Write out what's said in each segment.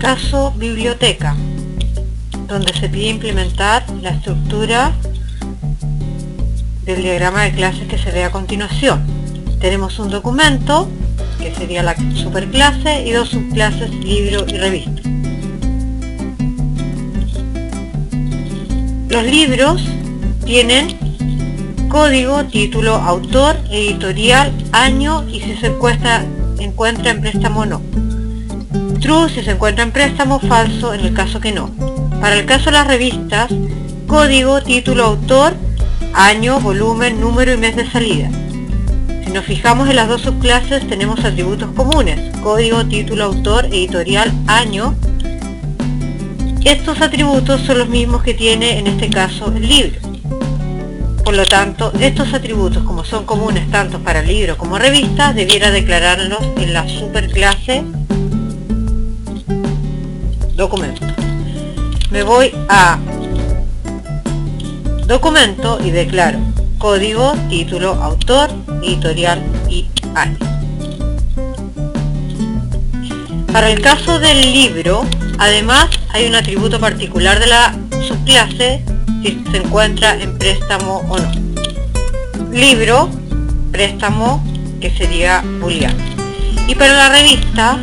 Caso biblioteca, donde se pide implementar la estructura del diagrama de clases que se ve a continuación. Tenemos un documento, que sería la superclase, y dos subclases, libro y revista. Los libros tienen código, título, autor, editorial, año y si se encuentra en préstamo o no. True si se encuentra en préstamo, falso en el caso que no. Para el caso de las revistas, código, título, autor, año, volumen, número y mes de salida. Si nos fijamos en las dos subclases tenemos atributos comunes, código, título, autor, editorial, año. Estos atributos son los mismos que tiene en este caso el libro. Por lo tanto, estos atributos, como son comunes tanto para libro como revista, debiera declararlos en la superclase documento. Me voy a documento y declaro código, título, autor, editorial y año. Para el caso del libro, además hay un atributo particular de la subclase si se encuentra en préstamo o no. Libro, préstamo, que sería booleano. Y para la revista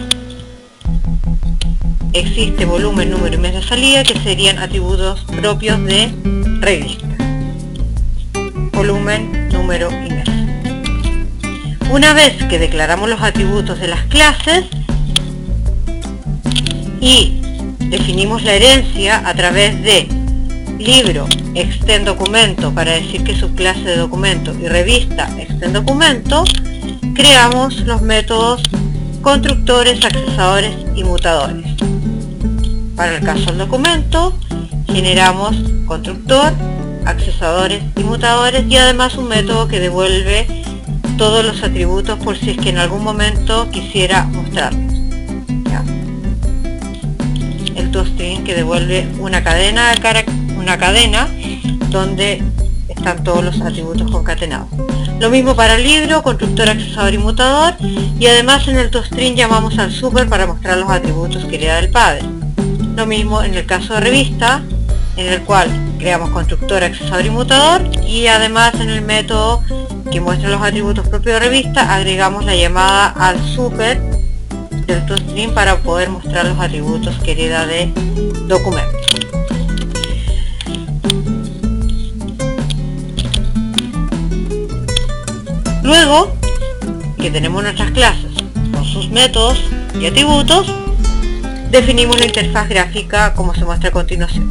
existe volumen, número y mes de salida, que serían atributos propios de revista. Volumen, número y mes. Una vez que declaramos los atributos de las clases y definimos la herencia a través de libro, extend documento para decir que subclase de documento y revista, extend documento, creamos los métodos constructores, accesadores y mutadores. Para el caso del documento, generamos constructor, accesadores y mutadores y además un método que devuelve todos los atributos por si es que en algún momento quisiera mostrarlos. ¿Ya? El toString que devuelve una cadena donde están todos los atributos concatenados. Lo mismo para el libro, constructor, accesador y mutador, y además en el toString llamamos al super para mostrar los atributos que hereda del padre. Lo mismo en el caso de revista, en el cual creamos constructor, accesador y mutador, y además en el método que muestra los atributos propios de revista agregamos la llamada al super del toString para poder mostrar los atributos que hereda de documento. Luego que tenemos nuestras clases con sus métodos y atributos, definimos la interfaz gráfica como se muestra a continuación.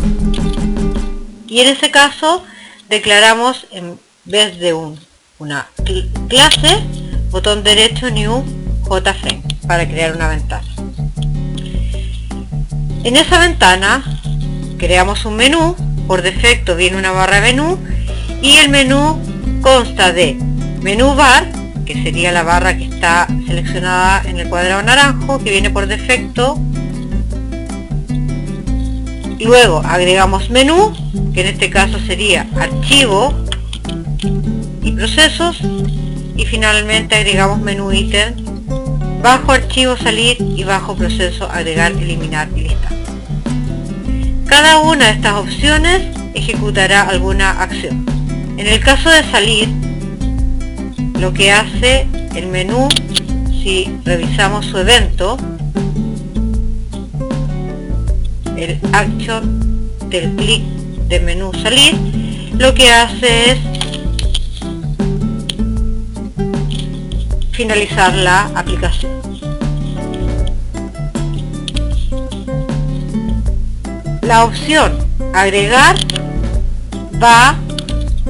Y en ese caso declaramos, en vez de una clase, botón derecho New JFrame para crear una ventana. En esa ventana creamos un menú, por defecto viene una barra de menú y el menú consta de menú bar, que sería la barra que está seleccionada en el cuadrado naranjo, que viene por defecto. Luego agregamos menú, que en este caso sería archivo y procesos, y finalmente agregamos menú ítem, bajo archivo salir y bajo proceso agregar, eliminar y listar. Cada una de estas opciones ejecutará alguna acción. En el caso de salir, lo que hace el menú, si revisamos su evento, el action del clic de menú salir, lo que hace es finalizar la aplicación. La opción agregar va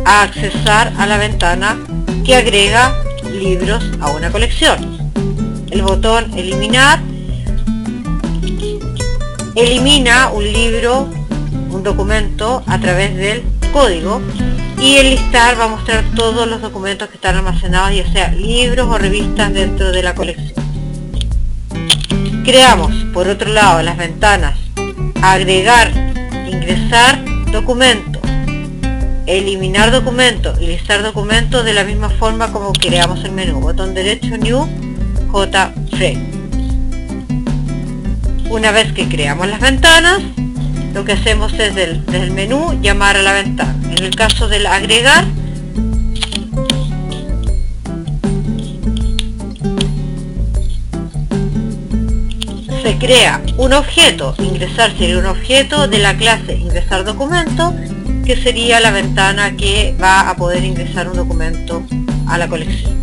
a accesar a la ventana que agrega libros a una colección. El botón eliminar elimina un libro, un documento a través del código, y el listar va a mostrar todos los documentos que están almacenados, ya sea libros o revistas dentro de la colección. Creamos por otro lado las ventanas agregar, ingresar documento, eliminar documento y listar documento de la misma forma como creamos el menú. Botón derecho New JFrame. Una vez que creamos las ventanas, lo que hacemos es desde el menú llamar a la ventana. En el caso del agregar, se crea un objeto. Ingresar sería un objeto de la clase ingresar documento, que sería la ventana que va a poder ingresar un documento a la colección.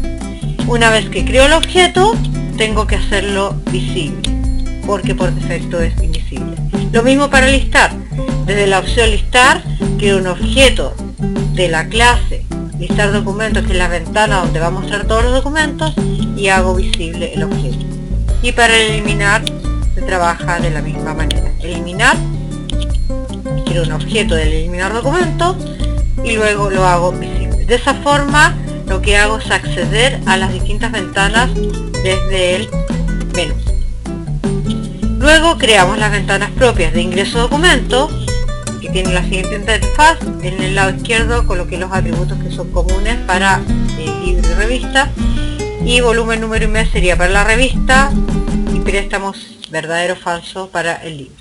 Una vez que creo el objeto, tengo que hacerlo visible, porque por defecto es invisible. Lo mismo para listar. Desde la opción listar, creo un objeto de la clase listar documentos, que es la ventana donde va a mostrar todos los documentos, y hago visible el objeto. Y para eliminar se trabaja de la misma manera. Eliminar, quiero un objeto del eliminar documento y luego lo hago visible. De esa forma lo que hago es acceder a las distintas ventanas desde el menú. Luego creamos las ventanas propias de ingreso documento, que tienen la siguiente interfaz. En el lado izquierdo coloqué los atributos que son comunes para libro y revista, y volumen, número y mes sería para la revista, y préstamos verdadero o falso para el libro.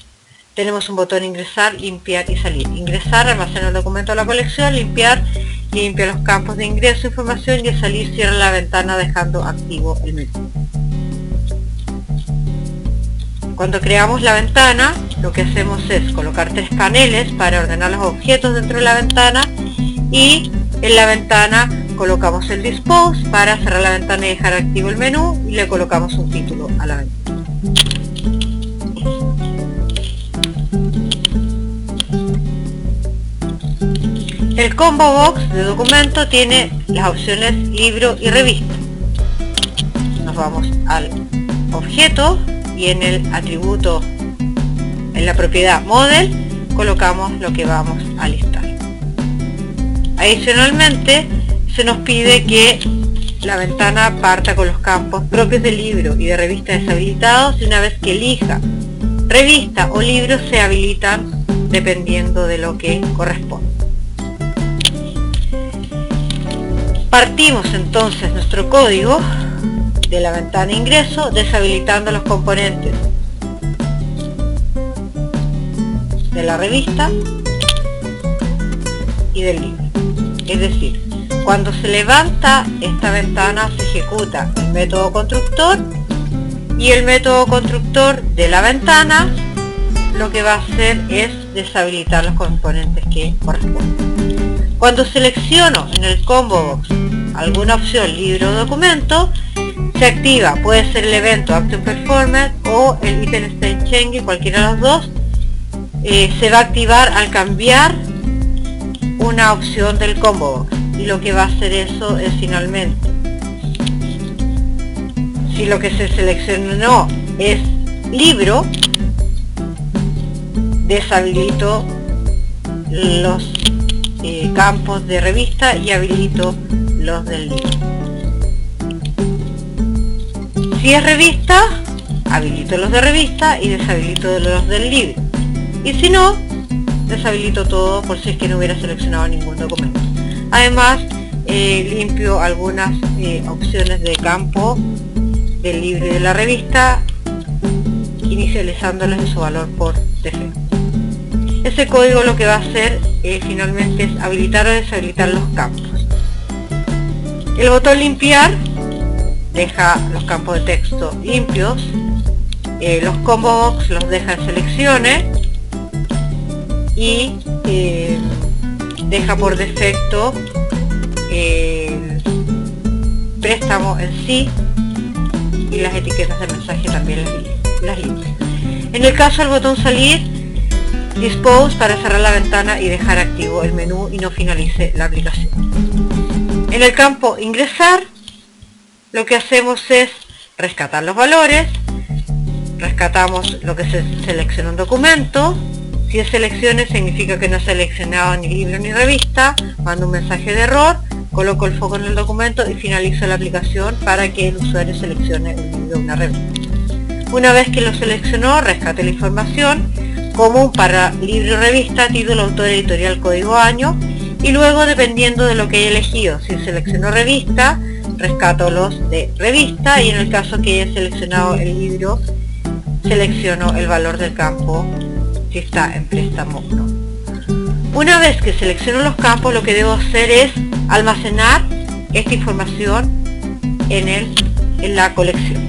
Tenemos un botón ingresar, limpiar y salir. Ingresar, almacena el documento a la colección. Limpiar, limpia los campos de ingreso, información, y al salir cierra la ventana dejando activo el menú. Cuando creamos la ventana, lo que hacemos es colocar 3 paneles para ordenar los objetos dentro de la ventana, y en la ventana colocamos el dispose para cerrar la ventana y dejar activo el menú, y le colocamos un título a la ventana. El combo box de documento tiene las opciones libro y revista. Nos vamos al objeto y en el atributo, en la propiedad model, colocamos lo que vamos a listar. Adicionalmente, se nos pide que la ventana parta con los campos propios del libro y de revista deshabilitados, y una vez que elija revista o libro se habilitan dependiendo de lo que corresponde. Partimos entonces nuestro código de la ventana ingreso deshabilitando los componentes de la revista y del libro. Es decir, cuando se levanta esta ventana se ejecuta el método constructor, y el método constructor de la ventana lo que va a hacer es deshabilitar los componentes que corresponden. Cuando selecciono en el combo box alguna opción libro o documento, se activa, puede ser el evento Action Performance o el Item State Change, cualquiera de los dos. Se va a activar al cambiar una opción del combo box, y lo que va a hacer eso es finalmente, si lo que se seleccionó es libro, deshabilito los campos de revista y habilito los del libro. Si es revista, habilito los de revista y deshabilito los del libro, y si no, deshabilito todo por si es que no hubiera seleccionado ningún documento. Además, limpio algunas opciones de campo del libro y de la revista, inicializándoles en su valor por defecto. Ese código lo que va a hacer finalmente es habilitar o deshabilitar los campos. El botón limpiar deja los campos de texto limpios, los combo box los deja en selecciones, y deja por defecto el préstamo en sí, y las etiquetas de mensaje también las limpia. En el caso del botón salir, dispose para cerrar la ventana y dejar activo el menú y no finalice la aplicación. En el campo ingresar, lo que hacemos es rescatar los valores. Rescatamos lo que se selecciona un documento. Si es selecciones significa que no he seleccionado ni libro ni revista, mando un mensaje de error, coloco el foco en el documento y finalizo la aplicación para que el usuario seleccione un libro o una revista. Una vez que lo seleccionó, rescate la información común para libro o revista, título, autor, editorial, código, año, y luego, dependiendo de lo que haya elegido, si seleccionó revista, rescato los de revista, y en el caso que haya seleccionado el libro, selecciono el valor del campo si está en préstamo o no. Una vez que selecciono los campos, lo que debo hacer es almacenar esta información en la colección.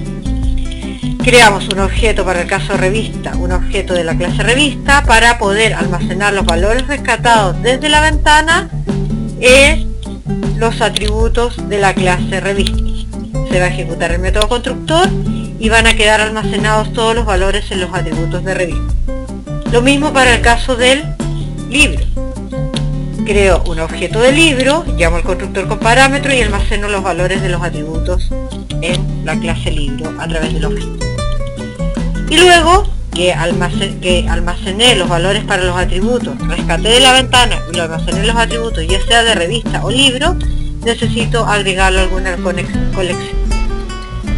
Creamos un objeto para el caso revista, un objeto de la clase revista para poder almacenar los valores rescatados desde la ventana en los atributos de la clase revista. Se va a ejecutar el método constructor y van a quedar almacenados todos los valores en los atributos de revista. Lo mismo para el caso del libro. Creo un objeto de libro, llamo al constructor con parámetro y almaceno los valores de los atributos en la clase libro a través del objeto. Y luego que almacené los valores para los atributos, rescaté de la ventana y lo almacené en los atributos, ya sea de revista o libro, necesito agregarlo a alguna colección.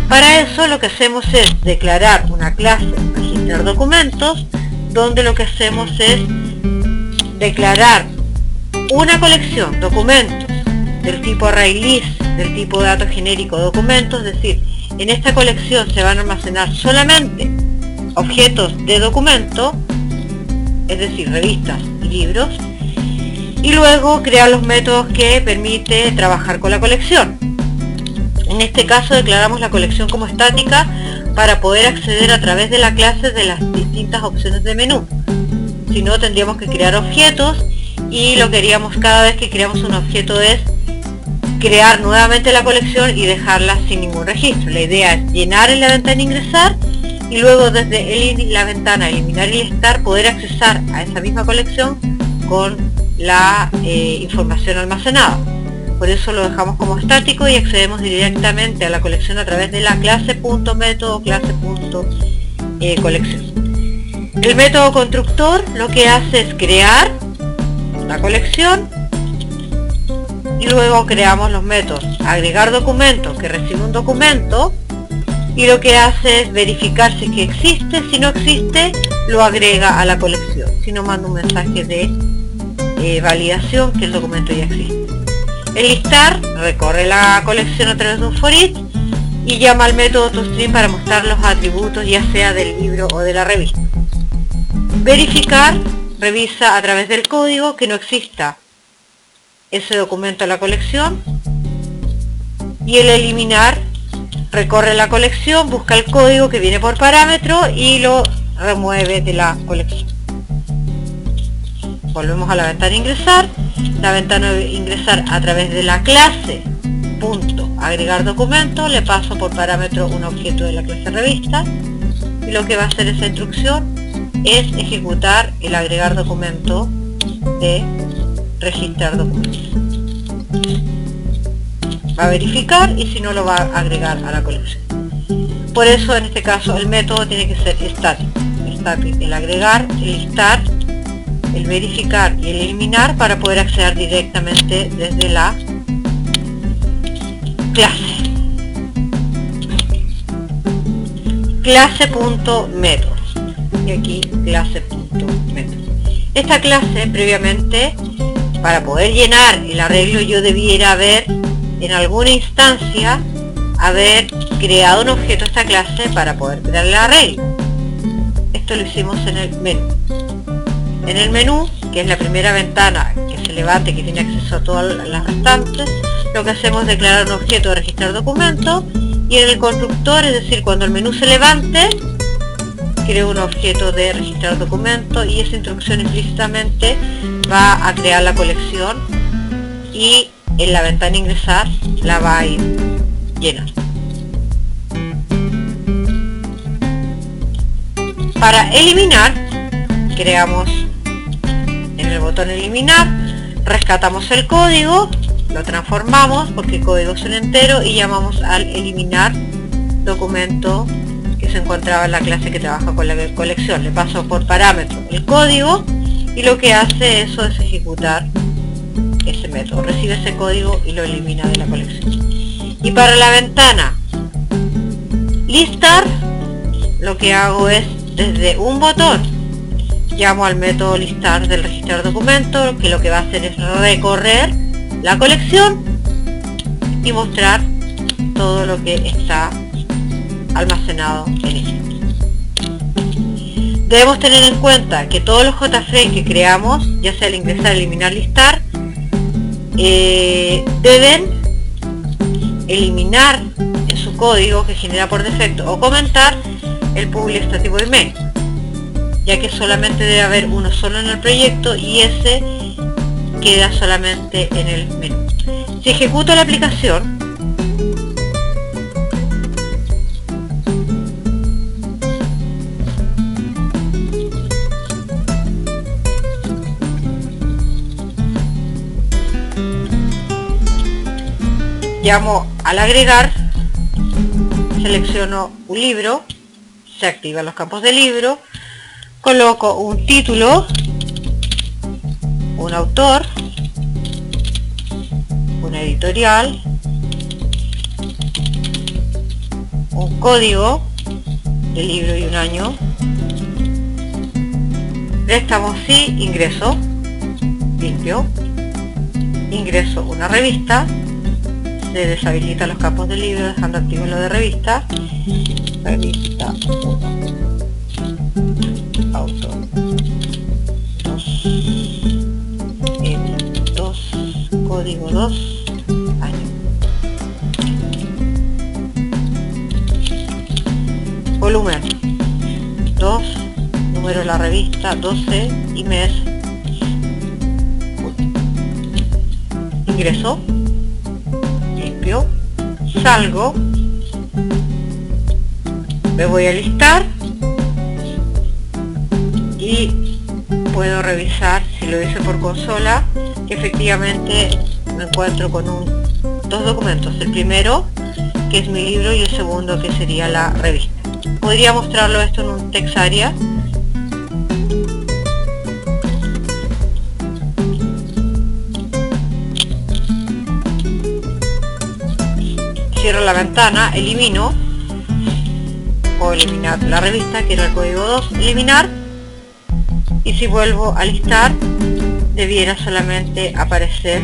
Para eso lo que hacemos es declarar una clase registrar documentos, donde lo que hacemos es declarar una colección documentos del tipo ArrayList, del tipo dato genérico documentos, es decir, en esta colección se van a almacenar solamente objetos de documento, es decir, revistas y libros, y luego crear los métodos que permite trabajar con la colección. En este caso declaramos la colección como estática para poder acceder a través de la clase de las distintas opciones de menú. Si no, tendríamos que crear objetos, y lo que haríamos cada vez que creamos un objeto es crear nuevamente la colección y dejarla sin ningún registro. La idea es llenar en la ventana ingresar y luego desde la ventana eliminar y listar poder accesar a esa misma colección con la información almacenada. Por eso lo dejamos como estático y accedemos directamente a la colección a través de la clase.método, clase.colección. El método constructor lo que hace es crear la colección y luego creamos los métodos agregar documentos, que recibe un documento, y lo que hace es verificar si es que existe. Si no existe, lo agrega a la colección, si no, manda un mensaje de validación que el documento ya existe. El listar recorre la colección a través de un for each y llama al método toString para mostrar los atributos, ya sea del libro o de la revista. Verificar revisa a través del código que no exista ese documento en la colección, y el eliminar recorre la colección, busca el código que viene por parámetro y lo remueve de la colección. Volvemos a la ventana ingresar. La ventana de ingresar a través de la clase agregar documento, le paso por parámetro un objeto de la clase revista, y lo que va a hacer esa instrucción es ejecutar el agregar documento de registrar documentos. Va a verificar y si no, lo va a agregar a la colección. Por eso en este caso el método tiene que ser estático. El agregar, el listar, el verificar y el eliminar para poder acceder directamente desde la clase. Clase.métodos. Y aquí clase.métodos. Esta clase previamente, para poder llenar el arreglo, yo debiera haber en alguna instancia haber creado un objeto de esta clase para poder crear el arreglo. Esto lo hicimos en el menú. En el menú, que es la primera ventana que se levante, que tiene acceso a todas las restantes, lo que hacemos es declarar un objeto de registrar documento, y en el constructor, es decir, cuando el menú se levante, creo un objeto de registrar documento, y esa instrucción implícitamente va a crear la colección y en la ventana ingresar la va a ir llenando. Para eliminar, creamos en el botón eliminar, rescatamos el código, lo transformamos porque el código es un entero y llamamos al eliminar documento que se encontraba en la clase que trabaja con la colección. Le paso por parámetro el código y lo que hace eso es ejecutar ese método, recibe ese código y lo elimina de la colección. Y para la ventana listar, lo que hago es desde un botón llamo al método listar del registrar documento, que lo que va a hacer es recorrer la colección y mostrar todo lo que está almacenado en ella. Debemos tener en cuenta que todos los JFrame que creamos, ya sea al ingresar, eliminar, listar, deben eliminar en su código que genera por defecto o comentar el public static void main, ya que solamente debe haber uno solo en el proyecto y ese queda solamente en el menú. Si ejecuto la aplicación, llamo al agregar, selecciono un libro, se activan los campos de libro, coloco un título, un autor, una editorial, un código del libro y un año, préstamo sí, ingreso, limpio, ingreso una revista, se deshabilita los campos del libro dejando activo lo de revista, revista 1, autor 2, edit 2, código 2, año. Volumen 2, número de la revista 12 y mes 1. Ingreso, limpio, salgo, me voy a listar y puedo revisar si lo hice por consola que efectivamente me encuentro con dos documentos, el primero que es mi libro y el segundo que sería la revista. Podría mostrarlo esto en un text area. Cierro la ventana, elimino o eliminar la revista, que era el código 2, eliminar, y si vuelvo a listar debiera solamente aparecer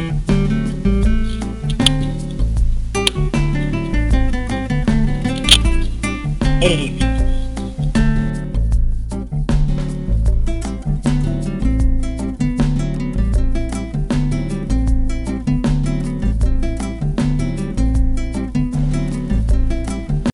el libro.